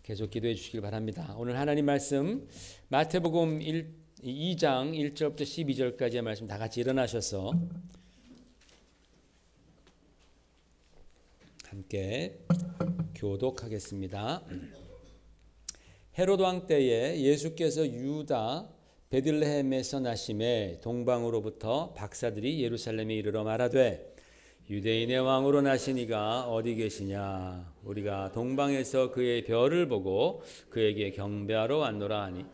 계속 기도해 주시길 바랍니다. 오늘 하나님 말씀 마태복음 2장 1절부터 12절까지의 말씀 다 같이 일어나셔서 함께 교독하겠습니다. 헤롯 왕 때에 예수께서 유다 베들레헴에서 나심에 동방으로부터 박사들이 예루살렘에 이르러 말하되 유대인의 왕으로 나신 이가 어디 계시냐? 우리가 동방에서 그의 별을 보고 그에게 경배하러 왔노라 하니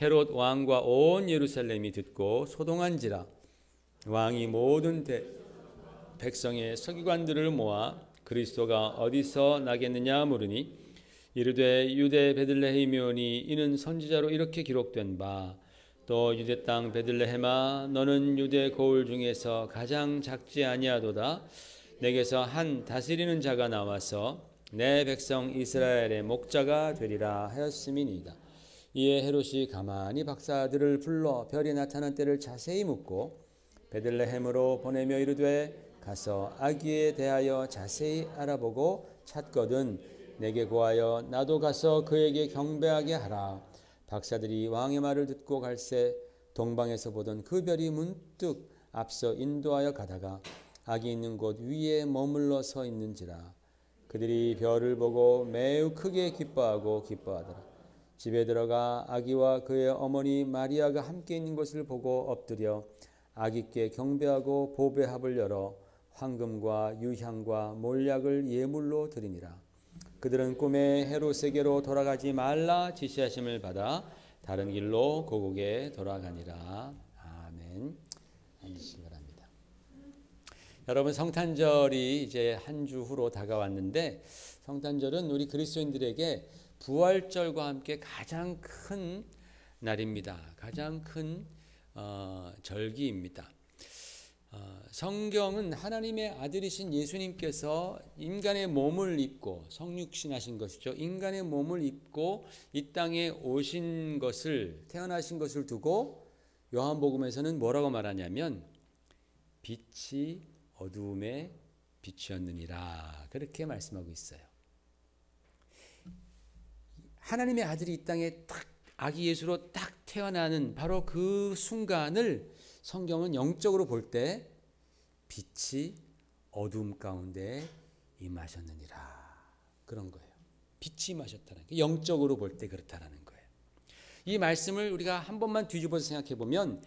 헤롯 왕과 온 예루살렘이 듣고 소동한지라. 왕이 모든 백성의 서기관들을 모아 그리스도가 어디서 나겠느냐 물으니 이르되 유대 베들레헴이오니 이는 선지자로 이렇게 기록된 바 또 유대 땅 베들레헴아 너는 유대 고을 중에서 가장 작지 아니하도다. 내게서 한 다스리는 자가 나와서 내 백성 이스라엘의 목자가 되리라 하였음이니이다. 이에 헤롯이 가만히 박사들을 불러 별이 나타난 때를 자세히 묻고 베들레헴으로 보내며 이르되 가서 아기에 대하여 자세히 알아보고 찾거든 내게 고하여 나도 가서 그에게 경배하게 하라. 박사들이 왕의 말을 듣고 갈새 동방에서 보던 그 별이 문득 앞서 인도하여 가다가 아기 있는 곳 위에 머물러 서 있는지라. 그들이 별을 보고 매우 크게 기뻐하더라. 집에 들어가 아기와 그의 어머니 마리아가 함께 있는 것을 보고 엎드려 아기께 경배하고 보배합을 열어 황금과 유향과 몰약을 예물로 드리니라. 그들은 꿈에 헤롯에게로 돌아가지 말라 지시하심을 받아 다른 길로 고국에 돌아가니라. 아멘. 앉으시기 바랍니다. 여러분, 성탄절이 이제 한 주 후로 다가왔는데 성탄절은 우리 그리스도인들에게 부활절과 함께 가장 큰 날입니다. 가장 큰 절기입니다. 성경은 하나님의 아들이신 예수님께서 인간의 몸을 입고 성육신하신 것이죠. 인간의 몸을 입고 이 땅에 오신 것을, 태어나신 것을 두고 요한복음에서는 뭐라고 말하냐면 빛이 어두움에 비추었느니라 그렇게 말씀하고 있어요. 하나님의 아들이 이 땅에 딱 아기 예수로 딱 태어나는 바로 그 순간을 성경은 영적으로 볼 때 빛이 어둠 가운데 임하셨느니라 그런 거예요. 빛이 임하셨다는 게 영적으로 볼 때 그렇다라는 거예요. 이 말씀을 우리가 한 번만 뒤집어서 생각해 보면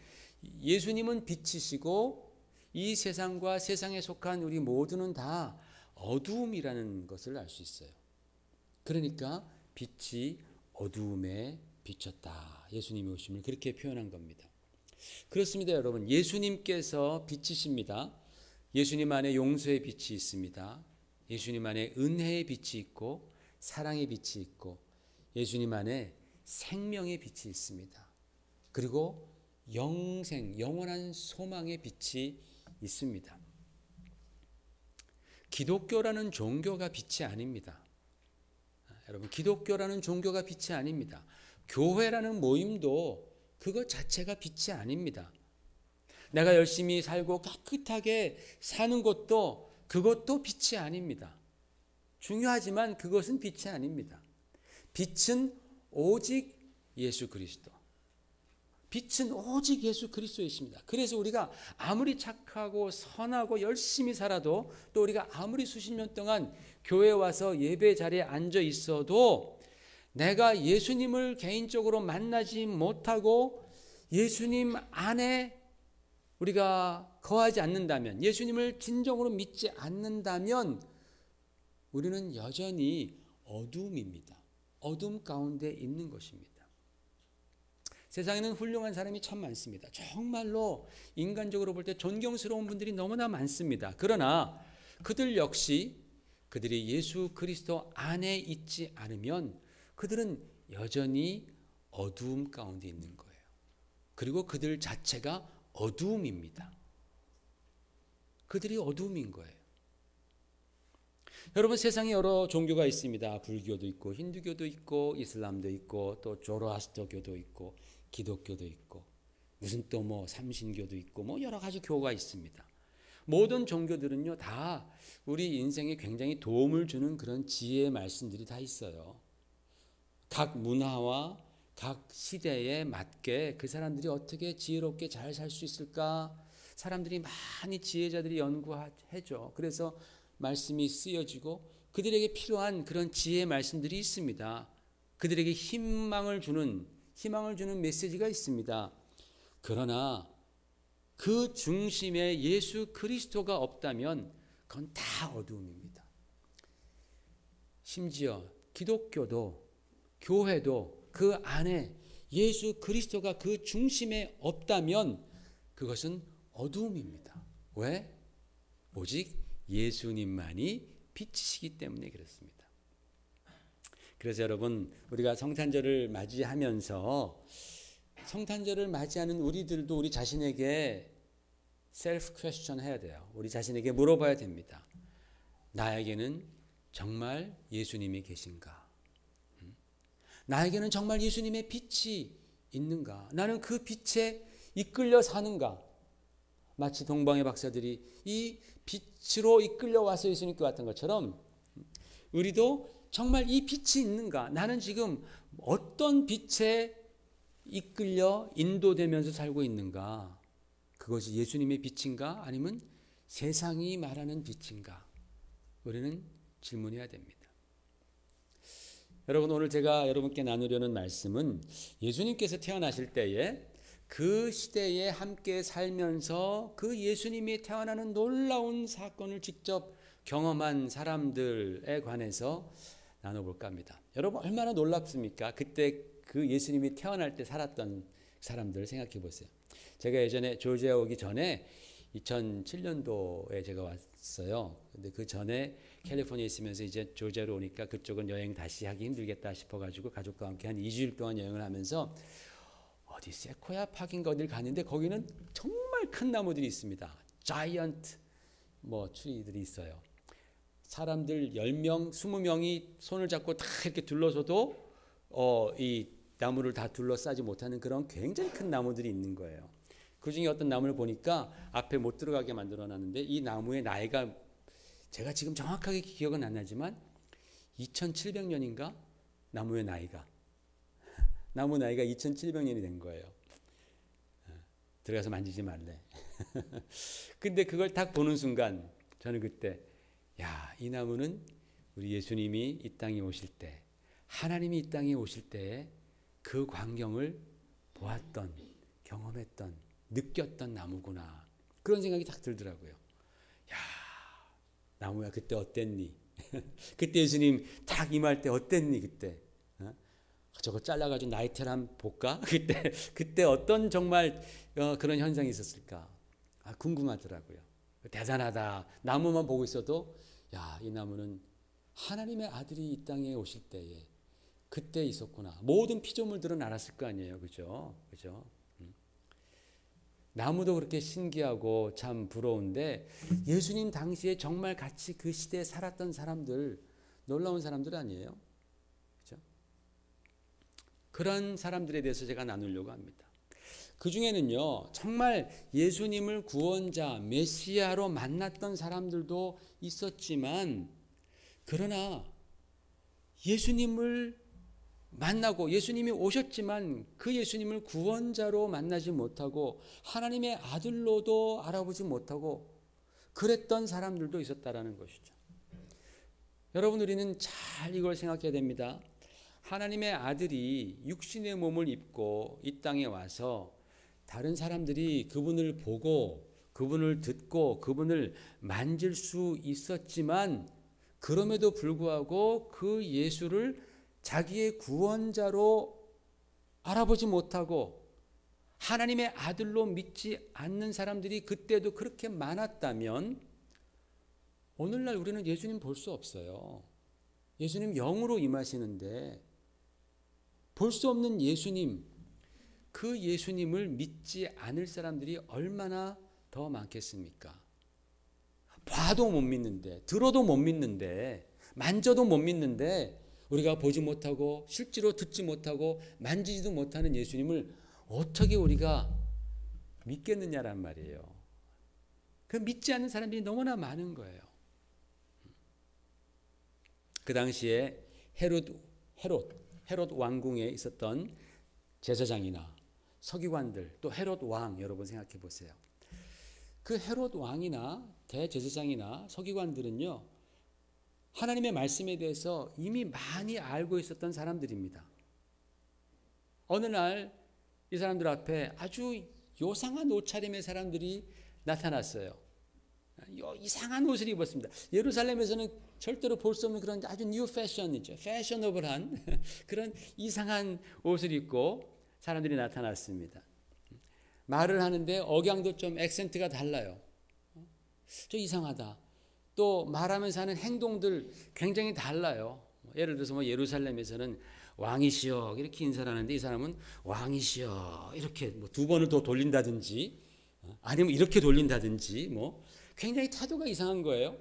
예수님은 빛이시고 이 세상과 세상에 속한 우리 모두는 다 어두움이라는 것을 알 수 있어요. 그러니까 빛이 어두움에 비쳤다. 예수님이 오심을 그렇게 표현한 겁니다. 그렇습니다, 여러분. 예수님께서 빛이십니다. 예수님 안에 용서의 빛이 있습니다. 예수님 안에 은혜의 빛이 있고 사랑의 빛이 있고 예수님 안에 생명의 빛이 있습니다. 그리고 영생, 영원한 소망의 빛이 있습니다. 기독교라는 종교가 빛이 아닙니다. 여러분, 기독교라는 종교가 빛이 아닙니다. 교회라는 모임도 그것 자체가 빛이 아닙니다. 내가 열심히 살고 깨끗하게 사는 것도 그것도 빛이 아닙니다. 중요하지만 그것은 빛이 아닙니다. 빛은 오직 예수 그리스도. 빛은 오직 예수 그리스도이십니다. 그래서 우리가 아무리 착하고 선하고 열심히 살아도 또 우리가 아무리 수십 년 동안 교회에 와서 예배 자리에 앉아 있어도 내가 예수님을 개인적으로 만나지 못하고 예수님 안에 우리가 거하지 않는다면, 예수님을 진정으로 믿지 않는다면 우리는 여전히 어둠입니다. 어둠 가운데 있는 것입니다. 세상에는 훌륭한 사람이 참 많습니다. 정말로 인간적으로 볼 때 존경스러운 분들이 너무나 많습니다. 그러나 그들 역시 그들이 예수 그리스도 안에 있지 않으면 그들은 여전히 어두움 가운데 있는 거예요. 그리고 그들 자체가 어두움입니다. 그들이 어두움인 거예요. 여러분, 세상에 여러 종교가 있습니다. 불교도 있고 힌두교도 있고 이슬람도 있고 또 조로아스터교도 있고 기독교도 있고 무슨 또 뭐 삼신교도 있고 뭐 여러 가지 교가 있습니다. 모든 종교들은요 다 우리 인생에 굉장히 도움을 주는 그런 지혜의 말씀들이 다 있어요. 각 문화와 각 시대에 맞게 그 사람들이 어떻게 지혜롭게 잘 살 수 있을까? 사람들이 많이 지혜자들이 연구해줘. 그래서 말씀이 쓰여지고 그들에게 필요한 그런 지혜의 말씀들이 있습니다. 그들에게 희망을 주는 메시지가 있습니다. 그러나 그 중심에 예수 그리스도가 없다면 그건 다 어두움입니다. 심지어 기독교도 교회도 그 안에 예수 그리스도가 그 중심에 없다면 그것은 어두움입니다. 왜? 오직 예수님만이 빛이시기 때문에 그렇습니다. 그래서 여러분, 우리가 성탄절을 맞이하면서 성탄절을 맞이하는 우리들도 우리 자신에게 셀프 퀘스천 해야 돼요. 우리 자신에게 물어봐야 됩니다. 나에게는 정말 예수님이 계신가? 나에게는 정말 예수님의 빛이 있는가? 나는 그 빛에 이끌려 사는가? 마치 동방의 박사들이 이 빛으로 이끌려 와서 예수님께 왔던 것처럼 우리도 정말 이 빛이 있는가? 나는 지금 어떤 빛에 이끌려 인도되면서 살고 있는가? 그것이 예수님의 빛인가? 아니면 세상이 말하는 빛인가? 우리는 질문해야 됩니다. 여러분, 오늘 제가 여러분께 나누려는 말씀은 예수님께서 태어나실 때에 그 시대에 함께 살면서 그 예수님이 태어나는 놀라운 사건을 직접 경험한 사람들에 관해서 나눠볼까 합니다. 여러분, 얼마나 놀랍습니까? 그때 그 예수님이 태어날 때 살았던 사람들 생각해 보세요. 제가 예전에 조지아 오기 전에 2007년도에 제가 왔어요. 근데 그 전에 캘리포니아에 있으면서 이제 조지아로 오니까 그쪽은 여행 다시 하기 힘들겠다 싶어가지고 가족과 함께 한 2주일 동안 여행을 하면서 어디 세코야 파크인가 어딜 갔는데 거기는 정말 큰 나무들이 있습니다. 자이언트 트리들이 있어요. 사람들 10명, 20명이 손을 잡고 다 이렇게 둘러서도 이 나무를 다 둘러싸지 못하는 그런 굉장히 큰 나무들이 있는 거예요. 그 중에 어떤 나무를 보니까 앞에 못 들어가게 만들어 놨는데 이 나무의 나이가 제가 지금 정확하게 기억은 안 나지만 2700년인가? 나무 나이가 2700년이 된 거예요. 들어가서 만지지 말래. 근데 그걸 딱 보는 순간 저는 그때 이 나무는 우리 예수님이 이 땅에 오실 때 하나님이 이 땅에 오실 때의 그 광경을 보았던 경험했던 느꼈던 나무구나. 그런 생각이 딱 들더라고요. 나무야 그때 어땠니? 그때 예수님 딱 임할 때 어땠니 그때? 저거 잘라가지고 나이테를 한번 볼까? 그때 어떤 정말 그런 현상이 있었을까? 궁금하더라고요. 대단하다. 나무만 보고 있어도 이 나무는 하나님의 아들이 이 땅에 오실 때에 그때 있었구나. 모든 피조물들은 알았을 거 아니에요, 그죠? 나무도 그렇게 신기하고 참 부러운데 예수님 당시에 정말 같이 그 시대에 살았던 사람들, 놀라운 사람들 아니에요? 그죠? 그런 사람들에 대해서 제가 나누려고 합니다. 그 중에는요, 정말 예수님을 구원자, 메시아로 만났던 사람들도 있었지만, 그러나 예수님을 만나고 예수님이 오셨지만 그 예수님을 구원자로 만나지 못하고 하나님의 아들로도 알아보지 못하고 그랬던 사람들도 있었다라는 것이죠. 여러분, 우리는 잘 이걸 생각해야 됩니다. 하나님의 아들이 육신의 몸을 입고 이 땅에 와서 다른 사람들이 그분을 보고 그분을 듣고 그분을 만질 수 있었지만 그럼에도 불구하고 그 예수를 자기의 구원자로 알아보지 못하고 하나님의 아들로 믿지 않는 사람들이 그때도 그렇게 많았다면 오늘날 우리는 예수님 볼 수 없어요. 예수님 영으로 임하시는데 볼 수 없는 예수님, 그 예수님을 믿지 않을 사람들이 얼마나 더 많겠습니까? 봐도 못 믿는데, 들어도 못 믿는데, 만져도 못 믿는데 우리가 보지 못하고 실제로 듣지 못하고 만지지도 못하는 예수님을 어떻게 우리가 믿겠느냐란 말이에요. 그 믿지 않는 사람들이 너무나 많은 거예요. 그 당시에 헤롯 헤롯 왕궁에 있었던 제사장이나 서기관들, 또 헤롯 왕 여러분 생각해 보세요. 그 헤롯 왕이나 대제사장이나 서기관들은요, 하나님의 말씀에 대해서 이미 많이 알고 있었던 사람들입니다. 어느 날 이 사람들 앞에 아주 요상한 옷차림의 사람들이 나타났어요. 이상한 옷을 입었습니다. 예루살렘에서는 절대로 볼 수 없는 그런 아주 뉴 패션이죠. 패셔너블한 그런 이상한 옷을 입고 사람들이 나타났습니다. 말을 하는데 억양도 좀 액센트가 달라요. 좀 이상하다. 또 말하면서 하는 행동들 굉장히 달라요. 예를 들어서 뭐 예루살렘에서는 왕이시여 이렇게 인사를 하는데 이 사람은 왕이시여 이렇게 뭐 두 번을 더 돌린다든지 아니면 이렇게 돌린다든지 뭐 굉장히 태도가 이상한 거예요.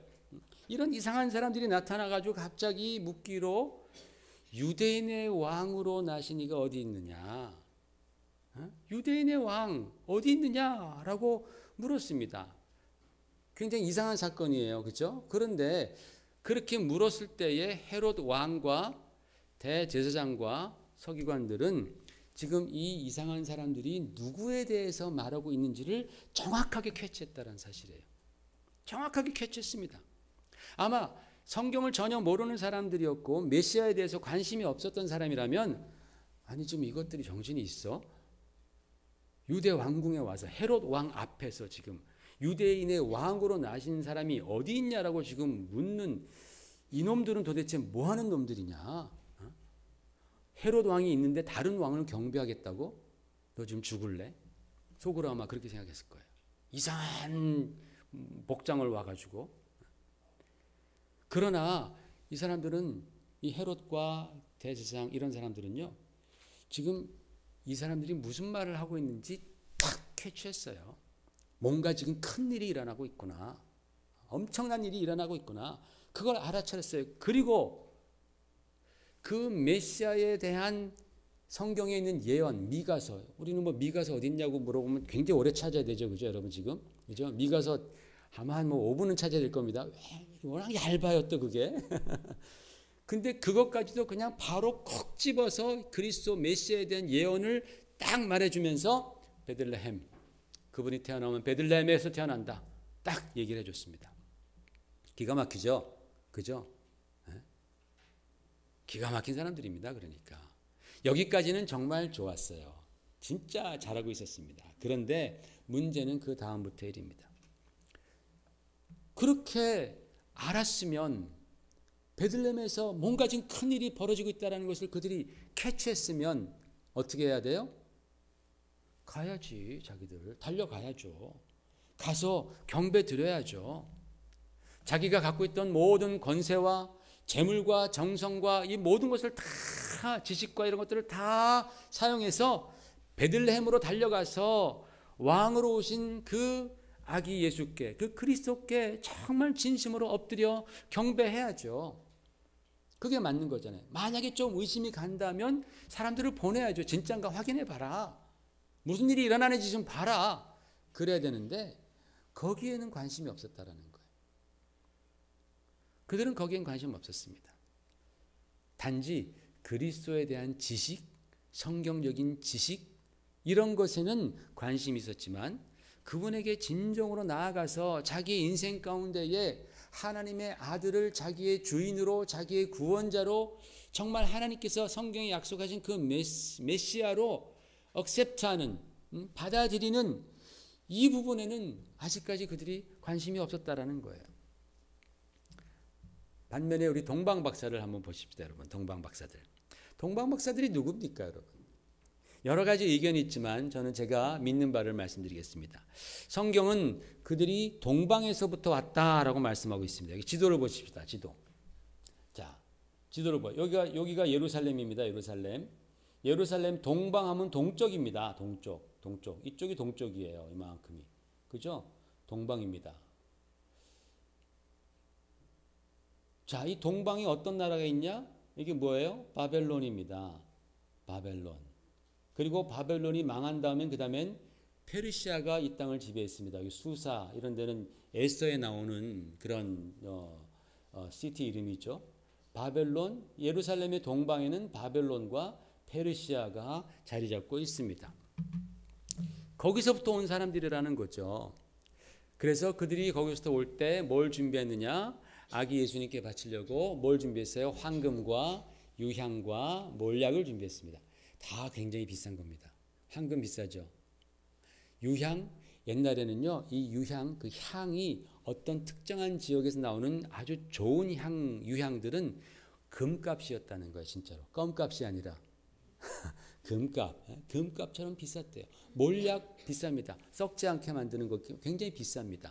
이런 이상한 사람들이 나타나가지고 갑자기 묻기로 유대인의 왕으로 나신 이가 어디 있느냐? 유대인의 왕 어디 있느냐라고 물었습니다. 굉장히 이상한 사건이에요. 그렇죠? 그런데 그렇게 물었을 때에 헤롯 왕과 대제사장과 서기관들은 지금 이 이상한 사람들이 누구에 대해서 말하고 있는지를 정확하게 캐치했다는 사실이에요. 정확하게 캐치했습니다. 아마 성경을 전혀 모르는 사람들이었고 메시아에 대해서 관심이 없었던 사람이라면 아니 지금 이것들이 정신이 있어? 유대 왕궁에 와서 헤롯 왕 앞에서 지금 유대인의 왕으로 나신 사람이 어디 있냐라고 지금 묻는 이놈들은 도대체 뭐 하는 놈들이냐? 헤롯 왕이 있는데 다른 왕을 경배하겠다고? 너 지금 죽을래? 속으로 아마 그렇게 생각했을 거예요. 이상한 복장을 와가지고. 그러나 이 사람들은 이 헤롯과 대제사장 이런 사람들은요. 지금 이 사람들이 무슨 말을 하고 있는지 탁 캐치했어요. 뭔가 지금 큰 일이 일어나고 있구나. 엄청난 일이 일어나고 있구나. 그걸 알아차렸어요. 그리고 그 메시아에 대한 성경에 있는 예언, 미가서. 우리는 뭐 미가서 어디 있냐고 물어보면 굉장히 오래 찾아야 되죠. 그죠, 여러분 지금? 그죠? 미가서 아마 한 뭐 5분은 찾아야 될 겁니다. 워낙 얇아요, 또 그게. 근데 그것까지도 그냥 바로 콕 집어서 그리스도 메시아에 대한 예언을 딱 말해주면서 베들레헴, 그분이 태어나면 베들레헴에서 태어난다. 딱 얘기를 해줬습니다. 기가 막히죠? 그죠? 기가 막힌 사람들입니다. 그러니까. 여기까지는 정말 좋았어요. 진짜 잘하고 있었습니다. 그런데 문제는 그 다음부터 일입니다. 그렇게 알았으면 베들레헴에서 뭔가 지금 큰일이 벌어지고 있다는 것을 그들이 캐치했으면 어떻게 해야 돼요? 가야지. 자기들 달려가야죠. 가서 경배 드려야죠. 자기가 갖고 있던 모든 권세와 재물과 정성과 이 모든 것을 다 지식과 이런 것들을 다 사용해서 베들레헴으로 달려가서 왕으로 오신 그 아기 예수께 그 그리스도께 정말 진심으로 엎드려 경배해야죠. 그게 맞는 거잖아요. 만약에 좀 의심이 간다면 사람들을 보내야죠. 진짜인가 확인해 봐라. 무슨 일이 일어나는지 좀 봐라. 그래야 되는데 거기에는 관심이 없었다라는 거예요. 그들은 거기엔 관심 없었습니다. 단지 그리스도에 대한 지식, 성경적인 지식 이런 것에는 관심이 있었지만 그분에게 진정으로 나아가서 자기의 인생 가운데에 하나님의 아들을 자기의 주인으로 자기의 구원자로 정말 하나님께서 성경에 약속하신 그 메시아로 억셉트하는 받아들이는 이 부분에는 아직까지 그들이 관심이 없었다라는 거예요. 반면에 우리 동방 박사를 한번 보십시다, 여러분. 동방 박사들. 동방 박사들이 누굽니까, 여러분? 여러 가지 의견이 있지만 저는 제가 믿는 바를 말씀드리겠습니다. 성경은 그들이 동방에서부터 왔다라고 말씀하고 있습니다. 여기 지도를 보십시다. 지도. 자, 지도를 보요. 여기가 예루살렘입니다. 예루살렘. 예루살렘 동방하면 동쪽입니다. 동쪽. 이쪽이 동쪽이에요. 이만큼이. 그죠? 동방입니다. 자, 이 동방이 어떤 나라가 있냐? 이게 뭐예요? 바벨론입니다. 바벨론. 그리고 바벨론이 망한 다음엔 그 다음엔 페르시아가 이 땅을 지배했습니다. 여기 수사 이런 데는 에스더에 나오는 그런 시티 이름이죠. 바벨론, 예루살렘의 동방에는 바벨론과 페르시아가 자리 잡고 있습니다. 거기서부터 온 사람들이라는 거죠. 그래서 그들이 거기서부터 올 때 뭘 준비했느냐? 아기 예수님께 바치려고 뭘 준비했어요? 황금과 유향과 몰약을 준비했습니다. 다 굉장히 비싼 겁니다. 황금 비싸죠. 유향, 옛날에는요, 이 유향, 그 향이 어떤 특정한 지역에서 나오는 아주 좋은 유향들은 금값이었다는 거예요, 진짜로. 껌값이 아니라. 금값처럼 비쌌대요. 몰약 비쌉니다. 썩지 않게 만드는 거 굉장히 비쌉니다.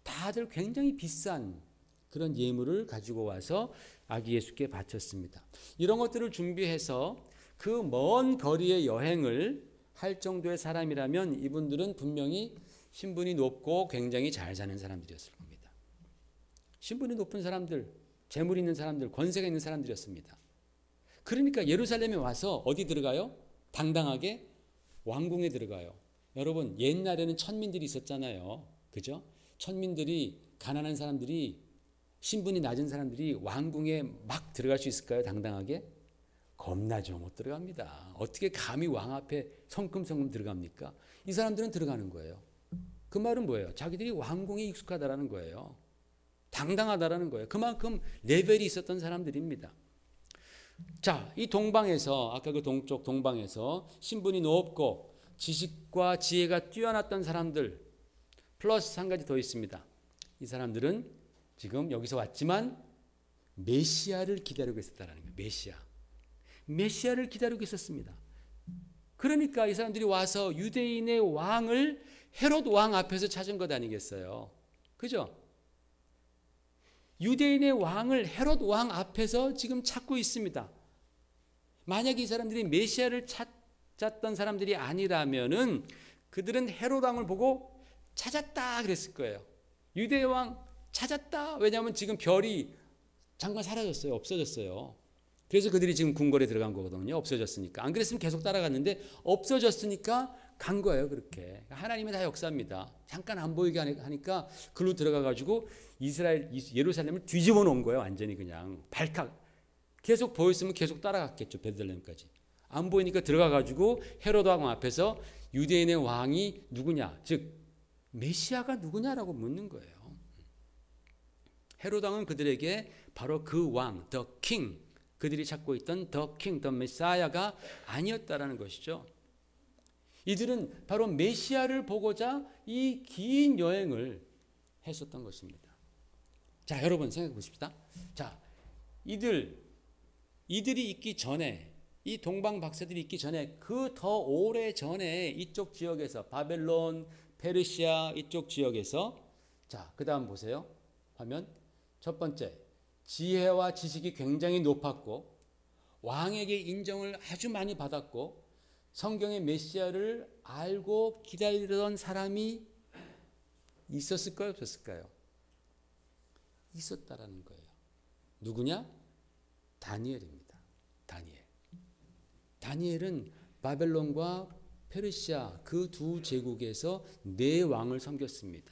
다들 굉장히 비싼 그런 예물을 가지고 와서 아기 예수께 바쳤습니다. 이런 것들을 준비해서 그 먼 거리의 여행을 할 정도의 사람이라면 이분들은 분명히 신분이 높고 굉장히 잘 사는 사람들이었을 겁니다. 신분이 높은 사람들, 재물 있는 사람들, 권세가 있는 사람들이었습니다. 그러니까 예루살렘에 와서 어디 들어가요? 당당하게 왕궁에 들어가요. 여러분, 옛날에는 천민들이 있었잖아요. 그죠? 천민들이, 가난한 사람들이, 신분이 낮은 사람들이 왕궁에 막 들어갈 수 있을까요? 당당하게? 겁나죠. 못 들어갑니다. 어떻게 감히 왕 앞에 성큼성큼 들어갑니까? 이 사람들은 들어가는 거예요. 그 말은 뭐예요? 자기들이 왕궁에 익숙하다라는 거예요. 당당하다라는 거예요. 그만큼 레벨이 있었던 사람들입니다. 자, 이 동방에서, 아까 그 동쪽 동방에서 신분이 높고 지식과 지혜가 뛰어났던 사람들 플러스 한 가지 더 있습니다. 이 사람들은 지금 여기서 왔지만 메시아를 기다리고 있었다는 거예요. 메시아를 기다리고 있었습니다. 그러니까 이 사람들이 와서 유대인의 왕을 헤롯 왕 앞에서 찾은 것 아니겠어요? 그죠? 유대인의 왕을 헤롯 왕 앞에서 지금 찾고 있습니다. 만약에 이 사람들이 메시아를 찾았던 사람들이 아니라면은 그들은 헤롯 왕을 보고 찾았다 그랬을 거예요. 유대의 왕 찾았다. 왜냐하면 지금 별이 잠깐 사라졌어요. 없어졌어요. 그래서 그들이 지금 궁궐에 들어간 거거든요. 없어졌으니까. 안 그랬으면 계속 따라갔는데 없어졌으니까 간 거예요. 그렇게. 하나님의 다 역사입니다. 잠깐 안 보이게 하니까 글로 들어가가지고 예루살렘을 뒤집어 놓은 거예요. 완전히 그냥 발칵. 계속 보였으면 계속 따라갔겠죠. 베들레헴까지. 안 보이니까 들어가가지고 헤롯 왕 앞에서 유대인의 왕이 누구냐, 즉 메시아가 누구냐라고 묻는 거예요. 헤롯 왕은 그들에게 바로 그 왕, the king, 그들이 찾고 있던 the king, the messiah가 아니었다라는 것이죠. 이들은 바로 메시아를 보고자 이 긴 여행을 했었던 것입니다. 자, 여러분 생각해 보십시다. 자, 이들이 있기 전에, 이 동방 박사들이 있기 전에 그 더 오래 전에 이쪽 지역에서 바벨론, 페르시아 이쪽 지역에서, 자, 그 다음 보세요. 화면. 첫 번째, 지혜와 지식이 굉장히 높았고 왕에게 인정을 아주 많이 받았고 성경의 메시아를 알고 기다리던 사람이 있었을까요? 없었을까요? 있었다라는 거예요. 누구냐? 다니엘입니다. 다니엘은 바벨론과 페르시아 그 두 제국에서 네 왕을 섬겼습니다.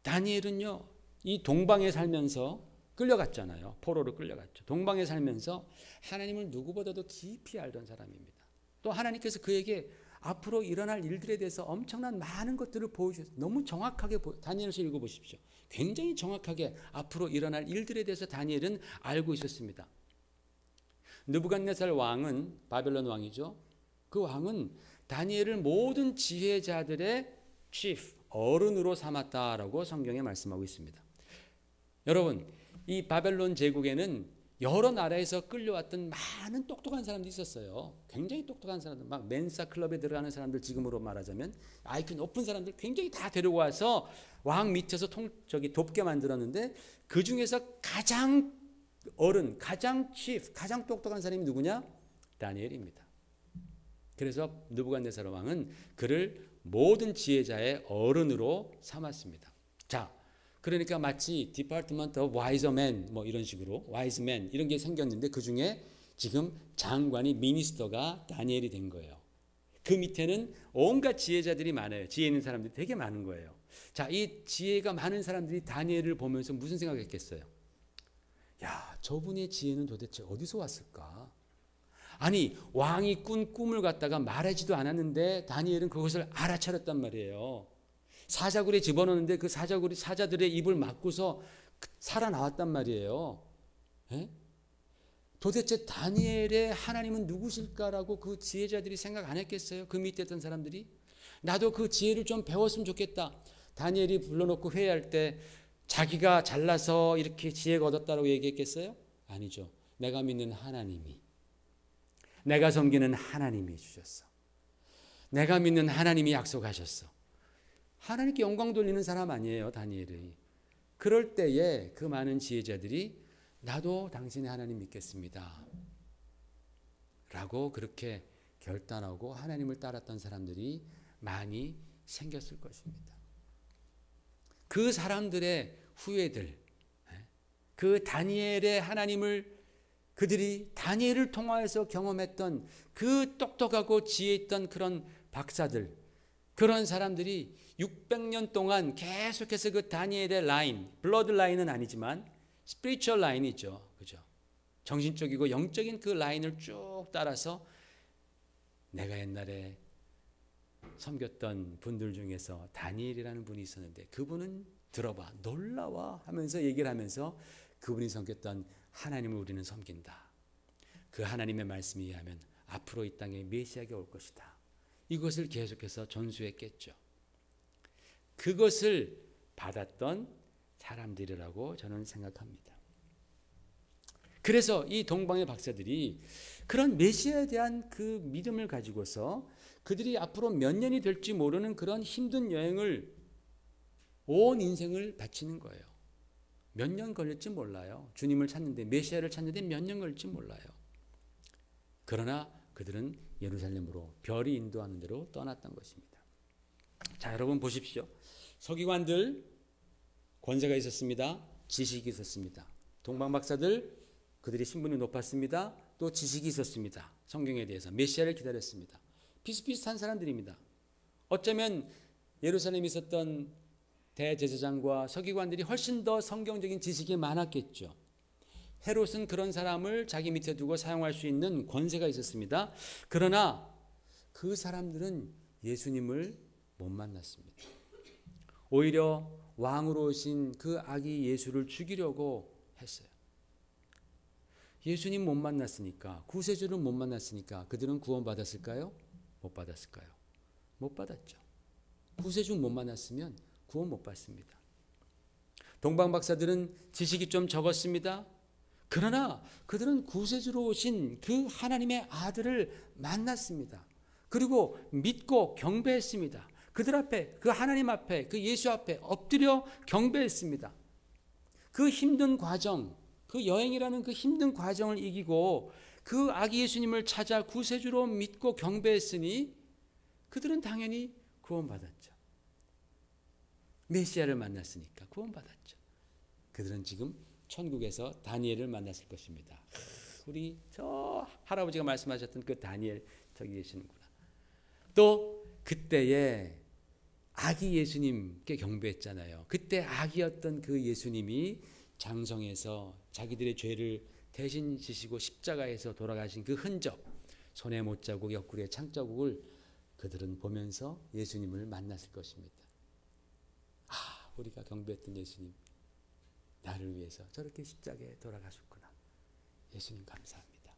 다니엘은요, 이 동방에 살면서 끌려갔잖아요. 포로로 끌려갔죠. 동방에 살면서 하나님을 누구보다도 깊이 알던 사람입니다. 또 하나님께서 그에게 앞으로 일어날 일들에 대해서 엄청난 많은 것들을 보여주셨어요. 너무 정확하게 다니엘서 읽어보십시오. 굉장히 정확하게 앞으로 일어날 일들에 대해서 다니엘은 알고 있었습니다. 느부갓네살 왕은 바벨론 왕이죠. 그 왕은 다니엘을 모든 지혜자들의 chief, 어른으로 삼았다라고 성경에 말씀하고 있습니다. 여러분, 이 바벨론 제국에는 여러 나라에서 끌려왔던 많은 똑똑한 사람들이 있었어요. 굉장히 똑똑한 사람들, 막 멘사 클럽에 들어가는 사람들, 지금으로 말하자면 IQ 높은 사람들 굉장히 다 데리고 와서 왕 밑에서 돕게 만들었는데 그 중에서 가장 어른, 가장 chief, 가장 똑똑한 사람이 누구냐? 다니엘입니다. 그래서 느부갓네살 왕은 그를 모든 지혜자의 어른으로 삼았습니다. 자, 그러니까 마치 Department of Wise Men 뭐 이런 식으로 Wise Men 이런 게 생겼는데 그 중에 지금 장관이 미니스터가 다니엘이 된 거예요. 그 밑에는 온갖 지혜자들이 많아요. 지혜 있는 사람들이 되게 많은 거예요. 자, 이 지혜가 많은 사람들이 다니엘을 보면서 무슨 생각을 했겠어요? 야, 저분의 지혜는 도대체 어디서 왔을까? 아니, 왕이 꾼 꿈을 갖다가 말하지도 않았는데 다니엘은 그것을 알아차렸단 말이에요. 사자굴에 집어넣는데 그 사자굴이 사자들의 입을 막고서 살아나왔단 말이에요. 예? 도대체 다니엘의 하나님은 누구실까라고 그 지혜자들이 생각 안 했겠어요? 그 밑에 있던 사람들이? 나도 그 지혜를 좀 배웠으면 좋겠다. 다니엘이 불러놓고 회의할 때 자기가 잘나서 이렇게 지혜가 얻었다고 얘기했겠어요? 아니죠. 내가 믿는 하나님이, 내가 섬기는 하나님이 주셨어. 내가 믿는 하나님이 약속하셨어. 하나님께 영광 돌리는 사람 아니에요, 다니엘이. 그럴 때에 그 많은 지혜자들이 나도 당신의 하나님 믿겠습니다 라고 그렇게 결단하고 하나님을 따랐던 사람들이 많이 생겼을 것입니다. 그 사람들의 후예들, 그 다니엘의 하나님을 그들이 다니엘을 통하여서 경험했던 그 똑똑하고 지혜 있던 그런 박사들, 그런 사람들이 600년 동안 계속해서 그 다니엘의 라인, 블러드 라인은 아니지만 스피리추얼 라인이죠. 그죠? 정신적이고 영적인 그 라인을 쭉 따라서 내가 옛날에 섬겼던 분들 중에서 다니엘이라는 분이 있었는데 그분은 들어봐, 놀라워 하면서 얘기를 하면서 그분이 섬겼던 하나님을 우리는 섬긴다. 그 하나님의 말씀에 의하면 앞으로 이 땅에 메시아가 올 것이다. 이것을 계속해서 전수했겠죠. 그것을 받았던 사람들이라고 저는 생각합니다. 그래서 이 동방의 박사들이 그런 메시아에 대한 그 믿음을 가지고서 그들이 앞으로 몇 년이 될지 모르는 그런 힘든 여행을 온 인생을 바치는 거예요. 몇 년 걸릴지 몰라요. 주님을 찾는데, 메시아를 찾는데 몇 년 걸릴지 몰라요. 그러나 그들은 예루살렘으로 별이 인도하는 대로 떠났던 것입니다. 자, 여러분 보십시오. 서기관들 권세가 있었습니다. 지식이 있었습니다. 동방 박사들 그들의 신분이 높았습니다. 또 지식이 있었습니다. 성경에 대해서 메시아를 기다렸습니다. 비슷비슷한 사람들입니다. 어쩌면 예루살렘에 있었던 대제사장과 서기관들이 훨씬 더 성경적인 지식이 많았겠죠. 헤롯은 그런 사람을 자기 밑에 두고 사용할 수 있는 권세가 있었습니다. 그러나 그 사람들은 예수님을 못 만났습니다. 오히려 왕으로 오신 그 아기 예수를 죽이려고 했어요. 예수님 못 만났으니까, 구세주를 못 만났으니까 그들은 구원받았을까요? 못 받았을까요? 못 받았죠. 구세주 못 만났으면 구원 못 받습니다. 동방 박사들은 지식이 좀 적었습니다. 그러나 그들은 구세주로 오신 그 하나님의 아들을 만났습니다. 그리고 믿고 경배했습니다. 그들 앞에, 그 하나님 앞에, 그 예수 앞에 엎드려 경배했습니다. 그 힘든 과정, 그 여행이라는 그 힘든 과정을 이기고 그 아기 예수님을 찾아 구세주로 믿고 경배했으니 그들은 당연히 구원받았죠. 메시아를 만났으니까 구원받았죠. 그들은 지금 천국에서 다니엘을 만났을 것입니다. 우리 저 할아버지가 말씀하셨던 그 다니엘 저기 계시는구나. 또 그때에 아기 예수님께 경배했잖아요. 그때 아기였던 그 예수님이 장성에서 자기들의 죄를 대신 지시고 십자가에서 돌아가신 그 흔적, 손에 못자국, 옆구리에 창자국을 그들은 보면서 예수님을 만났을 것입니다. 아, 우리가 경배했던 예수님, 나를 위해서 저렇게 십자가에 돌아가셨구나. 예수님 감사합니다.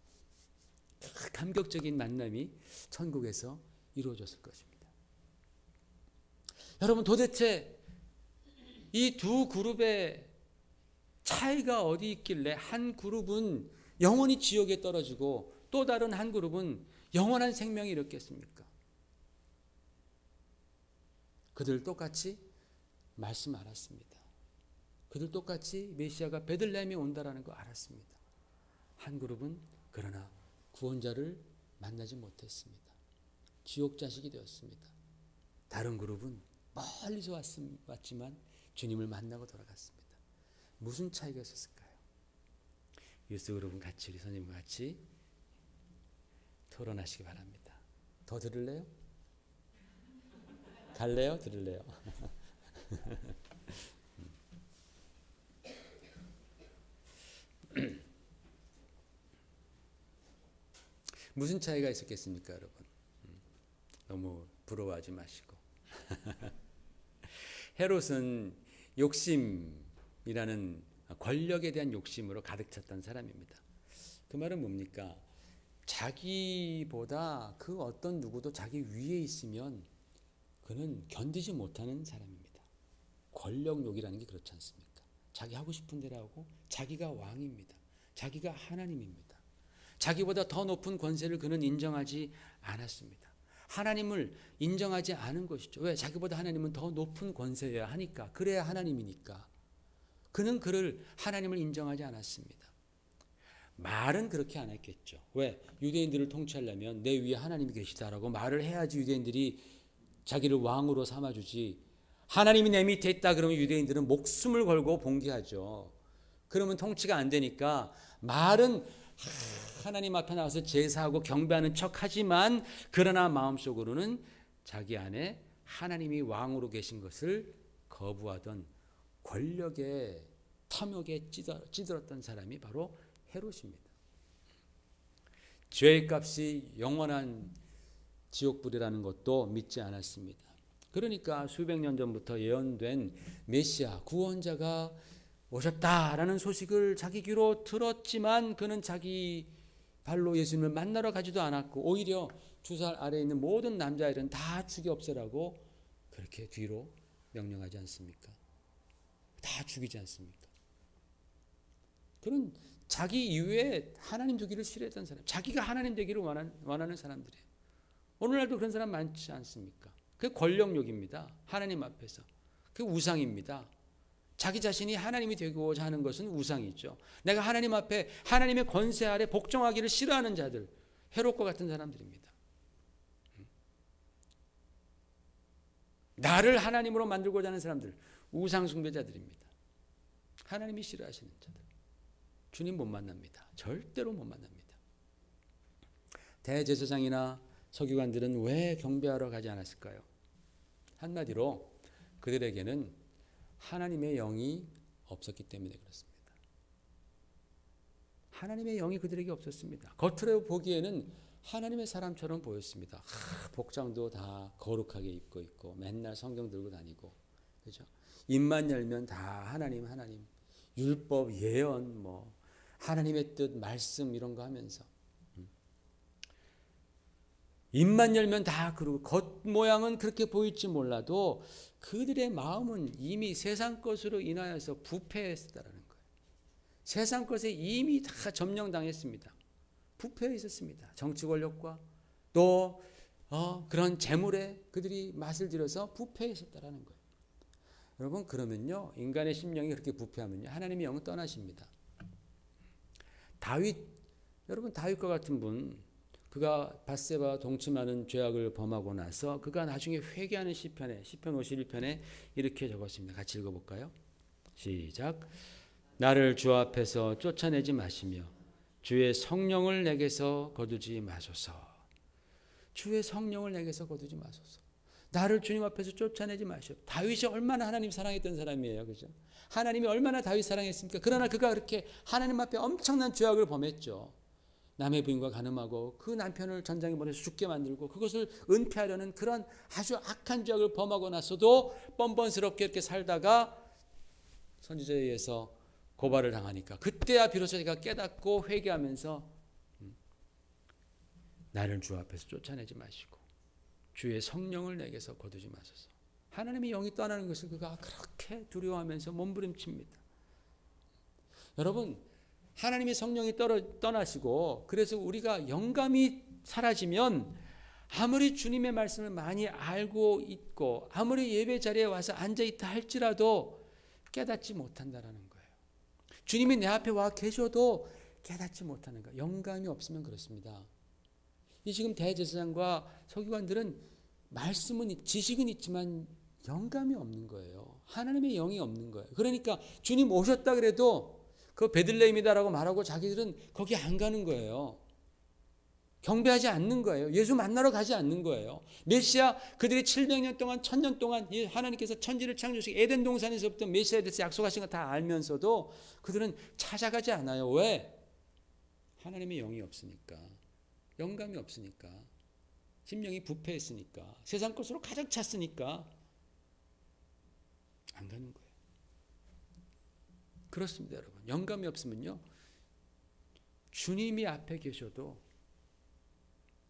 그 감격적인 만남이 천국에서 이루어졌을 것입니다. 여러분, 도대체 이 두 그룹의 차이가 어디 있길래 한 그룹은 영원히 지옥에 떨어지고 또 다른 한 그룹은 영원한 생명이 이렇겠습니까? 그들 똑같이 말씀 알았습니다. 그들 똑같이 메시아가 베들레헴에 온다라는 거 알았습니다. 한 그룹은 그러나 구원자를 만나지 못했습니다. 지옥 자식이 되었습니다. 다른 그룹은 멀리서 왔지만 주님을 만나고 돌아갔습니다. 무슨 차이가 있었을까요? 유스 그룹은 같이 우리 선생님과 같이 토론하시기 바랍니다. 더 들을래요? 갈래요? 들을래요? 무슨 차이가 있었겠습니까, 여러분? 너무 부러워하지 마시고. 헤롯은 욕심이라는 권력에 대한 욕심으로 가득 찼던 사람입니다. 그 말은 뭡니까? 자기보다 그 어떤 누구도 자기 위에 있으면 그는 견디지 못하는 사람입니다. 권력욕이라는 게 그렇지 않습니까? 자기 하고 싶은 대로 하고 자기가 왕입니다. 자기가 하나님입니다. 자기보다 더 높은 권세를 그는 인정하지 않았습니다. 하나님을 인정하지 않은 것이죠. 왜? 자기보다 하나님은 더 높은 권세여야 하니까. 그래야 하나님이니까. 그는 그를 하나님을 인정하지 않았습니다. 말은 그렇게 안 했겠죠. 왜? 유대인들을 통치하려면 내 위에 하나님이 계시다라고 말을 해야지 유대인들이 자기를 왕으로 삼아주지. 하나님이 내 밑에 있다 그러면 유대인들은 목숨을 걸고 봉기하죠. 그러면 통치가 안 되니까 말은 하나님 앞에 나와서 제사하고 경배하는 척하지만 그러나 마음속으로는 자기 안에 하나님이 왕으로 계신 것을 거부하던 권력의 탐욕에 찌들었던 사람이 바로 헤롯입니다. 죄의 값이 영원한 지옥불이라는 것도 믿지 않았습니다. 그러니까 수백 년 전부터 예언된 메시아 구원자가 오셨다라는 소식을 자기 귀로 들었지만 그는 자기 발로 예수님을 만나러 가지도 않았고 오히려 주살 아래에 있는 모든 남자애들은 다 죽여 없애라고 그렇게 뒤로 명령하지 않습니까? 다 죽이지 않습니까? 그런 자기 이외에 하나님 되기를 싫어했던 사람, 자기가 하나님 되기를 원하는 사람들이에요. 오늘날도 그런 사람 많지 않습니까? 그게 권력욕입니다. 하나님 앞에서. 그게 우상입니다. 자기 자신이 하나님이 되고자 하는 것은 우상이죠. 내가 하나님 앞에 하나님의 권세 아래 복종하기를 싫어하는 자들, 헤롯과 같은 사람들입니다. 나를 하나님으로 만들고자 하는 사람들, 우상 숭배자들입니다. 하나님이 싫어하시는 자들. 주님 못 만납니다. 절대로 못 만납니다. 대제사장이나 서기관들은 왜 경배하러 가지 않았을까요? 한마디로 그들에게는 하나님의 영이 없었기 때문에 그렇습니다. 하나님의 영이 그들에게 없었습니다. 겉으로 보기에는 하나님의 사람처럼 보였습니다. 복장도 다 거룩하게 입고 있고 맨날 성경 들고 다니고, 그죠? 입만 열면 다 하나님, 율법, 예언, 하나님의 뜻, 말씀 이런 거 하면서 입만 열면 다 그러고 겉모양은 그렇게 보일지 몰라도 그들의 마음은 이미 세상 것으로 인하여서 부패했다라는 거예요. 세상 것에 이미 다 점령당했습니다. 부패해 있었습니다. 정치 권력과 또 그런 재물에 그들이 맛을 들여서 부패해 있었다라는 거예요. 여러분 그러면요 인간의 심령이 그렇게 부패하면요 하나님의 영은 떠나십니다. 여러분 다윗과 같은 분, 그가 밧세바 동침하는 죄악을 범하고 나서 그가 나중에 회개하는 시편 51편에 이렇게 적었습니다. 같이 읽어볼까요? 시작. 나를 주 앞에서 쫓아내지 마시며 주의 성령을 내게서 거두지 마소서. 주의 성령을 내게서 거두지 마소서. 나를 주님 앞에서 쫓아내지 마시오. 다윗이 얼마나 하나님 사랑했던 사람이에요. 그죠? 하나님이 얼마나 다윗 사랑했습니까? 그러나 그가 그렇게 하나님 앞에 엄청난 죄악을 범했죠. 남의 부인과 간음하고 그 남편을 전장에 보내서 죽게 만들고 그것을 은폐하려는 그런 아주 악한 죄악을 범하고 나서도 뻔뻔스럽게 이렇게 살다가 선지자에 의해서 고발을 당하니까 그때야 비로소 제가 깨닫고 회개하면서 나를 주 앞에서 쫓아내지 마시고 주의 성령을 내게서 거두지 마소서. 하나님의 영이 떠나는 것을 그가 그렇게 두려워하면서 몸부림칩니다. 여러분 하나님의 성령이 떠나시고 그래서 우리가 영감이 사라지면 아무리 주님의 말씀을 많이 알고 있고 아무리 예배 자리에 와서 앉아있다 할지라도 깨닫지 못한다는 거예요. 주님이 내 앞에 와 계셔도 깨닫지 못하는 거예요. 영감이 없으면 그렇습니다. 이 지금 대제사장과 서기관들은 말씀은 지식은 있지만 영감이 없는 거예요. 하나님의 영이 없는 거예요. 그러니까 주님 오셨다 그래도 그 베들레헴이다라고 말하고 자기들은 거기 안 가는 거예요. 경배하지 않는 거예요. 예수 만나러 가지 않는 거예요. 메시아 그들이 700년 동안 1000년 동안 하나님께서 천지를 창조하시고 에덴 동산에서부터 메시아에 대해서 약속하신 거 다 알면서도 그들은 찾아가지 않아요. 왜? 하나님의 영이 없으니까. 영감이 없으니까, 심령이 부패했으니까, 세상 것으로 가득 찼으니까 안 가는 거예요. 그렇습니다, 여러분. 영감이 없으면요, 주님이 앞에 계셔도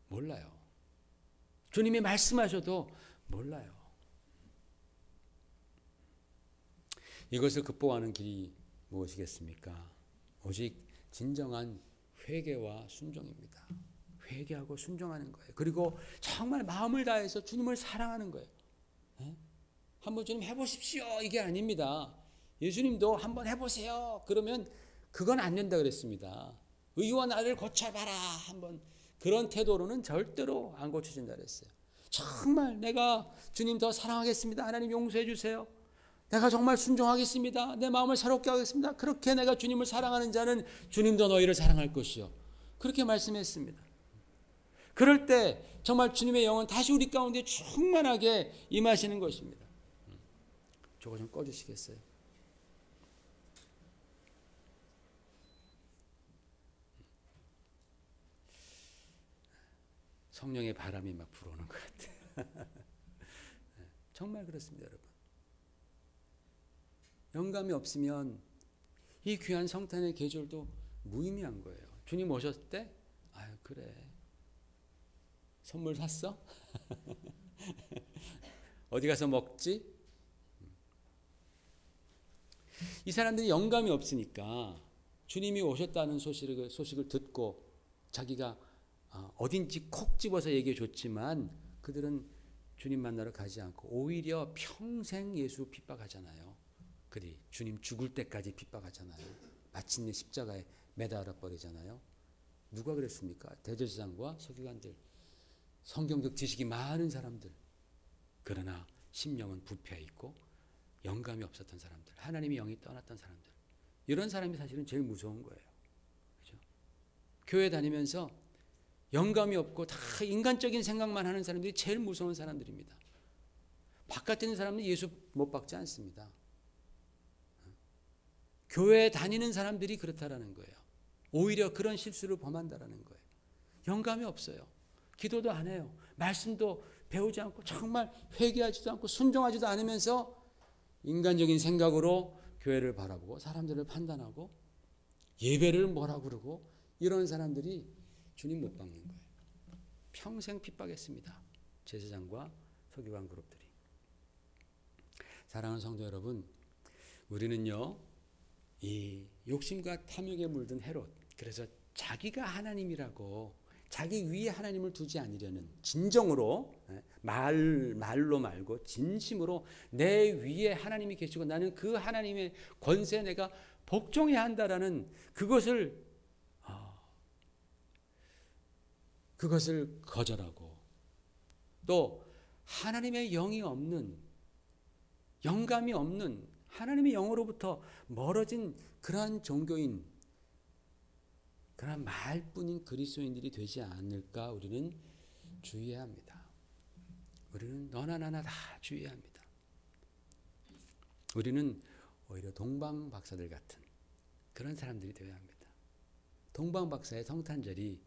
몰라요. 주님이 말씀하셔도 몰라요. 이것을 극복하는 길이 무엇이겠습니까? 오직 진정한 회개와 순종입니다. 회개하고 순종하는 거예요. 그리고 정말 마음을 다해서 주님을 사랑하는 거예요. 한번 주님 해보십시오, 이게 아닙니다. 예수님도 한번 해보세요. 그러면 그건 안 된다 그랬습니다. 의와 나를 고쳐봐라, 한번 그런 태도로는 절대로 안 고쳐진다 그랬어요. 정말 내가 주님 더 사랑하겠습니다. 하나님 용서해 주세요. 내가 정말 순종하겠습니다. 내 마음을 새롭게 하겠습니다. 그렇게 내가 주님을 사랑하는 자는 주님도 너희를 사랑할 것이요. 그렇게 말씀했습니다. 그럴 때 정말 주님의 영은 다시 우리 가운데 충만하게 임하시는 것입니다. 저거 좀 꺼주시겠어요? 성령의 바람이 막 불어오는 것 같아요. 정말 그렇습니다, 여러분. 영감이 없으면 이 귀한 성탄의 계절도 무의미한 거예요. 주님 오셨을 때, 아유 그래, 선물 샀어? 어디 가서 먹지? 이 사람들이 영감이 없으니까 주님이 오셨다는 소식을 듣고 자기가 어딘지 콕 집어서 얘기해 줬지만 그들은 주님 만나러 가지 않고 오히려 평생 예수 핍박하잖아요. 그리 주님 죽을 때까지 핍박하잖아요. 마침내 십자가에 매달아 버리잖아요. 누가 그랬습니까? 대제사장과 서기관들, 성경적 지식이 많은 사람들. 그러나 심령은 부패해 있고 영감이 없었던 사람들, 하나님의 영이 떠났던 사람들. 이런 사람이 사실은 제일 무서운 거예요. 그렇죠? 교회 다니면서 영감이 없고 다 인간적인 생각만 하는 사람들이 제일 무서운 사람들입니다. 바깥에 있는 사람은 예수 못 받지 않습니다. 교회에 다니는 사람들이 그렇다라는 거예요. 오히려 그런 실수를 범한다라는 거예요. 영감이 없어요. 기도도 안 해요. 말씀도 배우지 않고 정말 회개하지도 않고 순종하지도 않으면서 인간적인 생각으로 교회를 바라보고 사람들을 판단하고 예배를 뭐라고 그러고 이런 사람들이 주님 못 받는 거예요. 평생 핍박했습니다. 제사장과 서기관 그룹들이. 사랑하는 성도 여러분, 우리는요, 이 욕심과 탐욕에 물든 헤롯, 그래서 자기가 하나님이라고 자기 위에 하나님을 두지 않으려는, 진정으로 말로 말고 진심으로 내 위에 하나님이 계시고 나는 그 하나님의 권세에 내가 복종해야 한다라는 그것을 거절하고, 또 하나님의 영이 없는, 영감이 없는, 하나님의 영으로부터 멀어진 그러한 종교인, 그러한 말뿐인 그리스도인들이 되지 않을까 우리는 주의해야 합니다. 우리는 너나 나나 다 주의해야 합니다. 우리는 오히려 동방박사들 같은 그런 사람들이 되어야 합니다. 동방박사의 성탄절이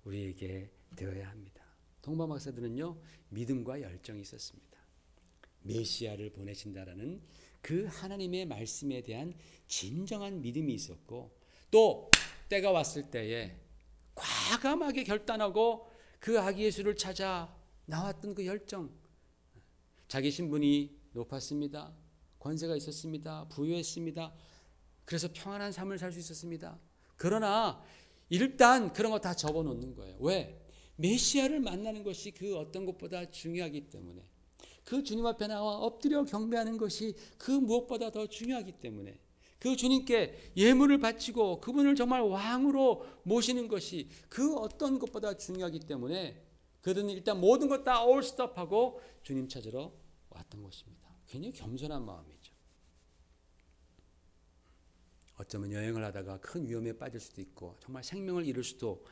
우리에게 되어야 합니다. 동방박사들은요, 믿음과 열정이 있었습니다. 메시아를 보내신다라는 그 하나님의 말씀에 대한 진정한 믿음이 있었고, 또 때가 왔을 때에 과감하게 결단하고 그 아기 예수를 찾아 나왔던 그 열정, 자기 신분이 높았습니다. 권세가 있었습니다. 부유했습니다. 그래서 평안한 삶을 살 수 있었습니다. 그러나 일단 그런 거 다 접어놓는 거예요. 왜? 메시아를 만나는 것이 그 어떤 것보다 중요하기 때문에, 그 주님 앞에 나와 엎드려 경배하는 것이 그 무엇보다 더 중요하기 때문에, 그 주님께 예물을 바치고 그분을 정말 왕으로 모시는 것이 그 어떤 것보다 중요하기 때문에 그들은 일단 모든 것 다 올스톱하고 주님 찾으러 왔던 것입니다. 굉장히 겸손한 마음이죠. 어쩌면 여행을 하다가 큰 위험에 빠질 수도 있고 정말 생명을 잃을 수도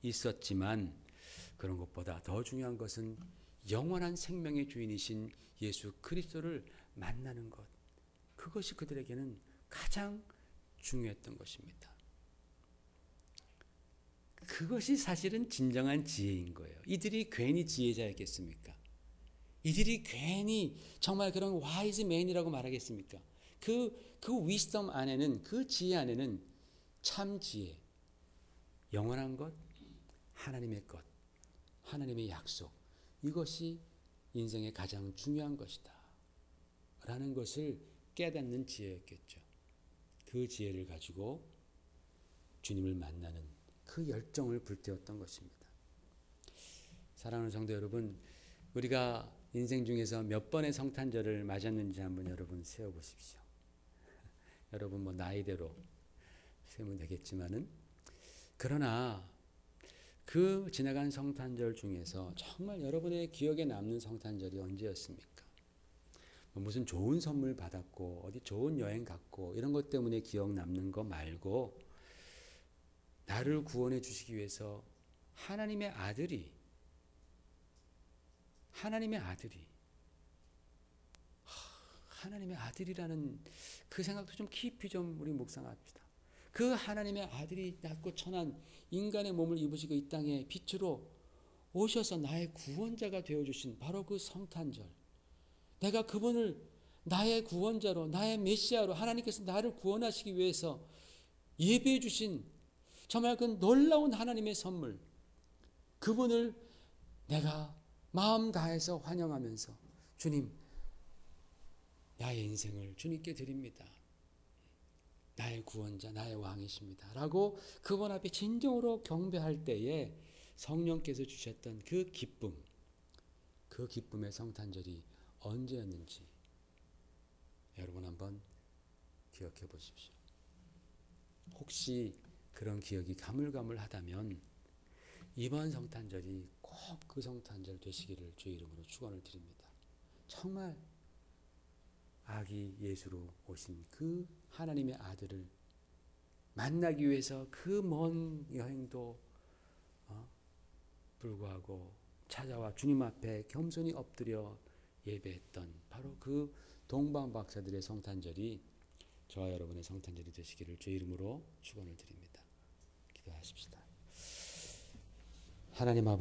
있었지만, 그런 것보다 더 중요한 것은 영원한 생명의 주인이신 예수 그리스도를 만나는 것, 그것이 그들에게는 가장 중요했던 것입니다. 그 그것이 사실은 진정한 지혜인 거예요. 이들이 괜히 지혜자였겠습니까? 이들이 괜히 정말 그런 와이즈 맨이라고 말하겠습니까? 그 위스덤 안에는, 그 지혜 안에는 참 지혜, 영원한 것, 하나님의 것, 하나님의 약속, 이것이 인생의 가장 중요한 것이다 라는 것을 깨닫는 지혜였겠죠. 그 지혜를 가지고 주님을 만나는 그 열정을 불태웠던 것입니다. 사랑하는 성도 여러분, 우리가 인생 중에서 몇 번의 성탄절을 맞았는지 한번 여러분 세어보십시오. 여러분 뭐 나이대로 세면 되겠지만은, 그러나 그 지나간 성탄절 중에서 정말 여러분의 기억에 남는 성탄절이 언제였습니까? 무슨 좋은 선물 받았고 어디 좋은 여행 갔고 이런 것 때문에 기억 남는 거 말고, 나를 구원해 주시기 위해서 하나님의 아들이 하나님의 아들이라는 그 생각도 좀 깊이 좀 우리 묵상합시다. 그 하나님의 아들이 낮고 천한 인간의 몸을 입으시고 이 땅에 빛으로 오셔서 나의 구원자가 되어주신 바로 그 성탄절, 내가 그분을 나의 구원자로, 나의 메시아로 하나님께서 나를 구원하시기 위해서 예배해 주신 정말 그 놀라운 하나님의 선물, 그분을 내가 마음 다해서 환영하면서 주님, 나의 인생을 주님께 드립니다. 나의 구원자, 나의 왕이십니다 라고 그분 앞에 진정으로 경배할 때에 성령께서 주셨던 그 기쁨, 그 기쁨의 성탄절이 언제였는지 여러분 한번 기억해 보십시오. 혹시 그런 기억이 가물가물하다면 이번 성탄절이 꼭 그 성탄절 되시기를 주의 이름으로 축원을 드립니다. 정말 아기 예수로 오신 그 하나님의 아들을 만나기 위해서 그 먼 여행도 불구하고 찾아와 주님 앞에 겸손히 엎드려 예배했던 바로 그 동방 박사들의 성탄절이 저와 여러분의 성탄절이 되시기를 주의 이름으로 축원을 드립니다. 기도하십시다. 하나님 아버지,